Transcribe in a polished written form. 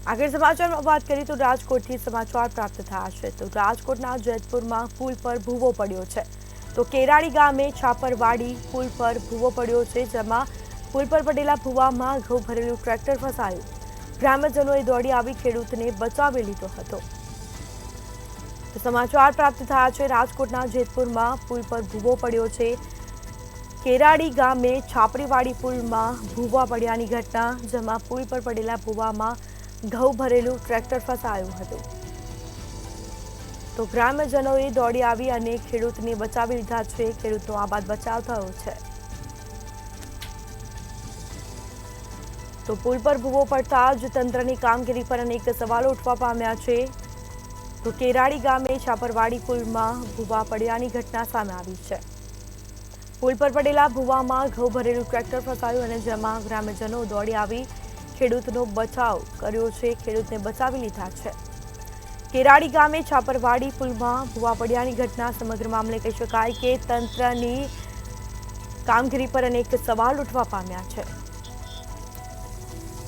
આગળ સમાચારમાં વાત કરીએ તો રાજકોટથી સમાચાર પ્રાપ્ત થયા છે તો રાજકોટના જેતપુરમાં પુલ પર ભૂવો પડ્યો છે તો કેરાડી ગામે છાપરવાડી પુલ પર ભૂવો પડ્યો છે જેમાં પુલ પર પડેલા ભૂવામાં ઘઉં ભરેલું ટ્રેક્ટર ફસાયું ગ્રામજનોએ દોડી આવી ખેડૂતને બચાવી લીધો હતો સમાચાર પ્રાપ્ત થયા છે રાજકોટના જેતપુરમાં પુલ પર ભૂવો પડ્યો છે કેરાડી ગામે છાપરીવાડી પુલમાં ભૂવા પડ્યાની ઘટના જેમાં પુલ પર પડેલા ભૂવામાં ઘઉં ભરેલું ટ્રેક્ટર ફસાયું હતું તો ગ્રામજનોએ દોડી આવી અને ખેડૂતને બચાવી લીધા છે ખેડૂતનો આ બાદ બચાવ થયો છે તો પુલ પર ભૂવો પડતા જ તંત્રની કામગીરી પર અનેક સવાલો ઉઠવા પામ્યા છે તો કેરાડી ગામે છાપરવાડી પુલમાં ભૂવા પડ્યાની ઘટના સામે આવી છે પુલ પર પડેલા ભૂવામાં ઘઉં ભરેલું ટ્રેક્ટર ફસાયું અને જેમાં ગ્રામજનો દોડી આવી ખેડૂતનો બચાવ કર્યો છે ખેડૂતને બચાવી લીધા છે કેરાડી ગામે છાપરવાડી પુલમાં ભૂવા પડ્યાની ઘટના સમગ્ર મામલે કહી શકાય કે તંત્રની કામગીરી પર અનેક સવાલ ઉઠવા પામ્યા છે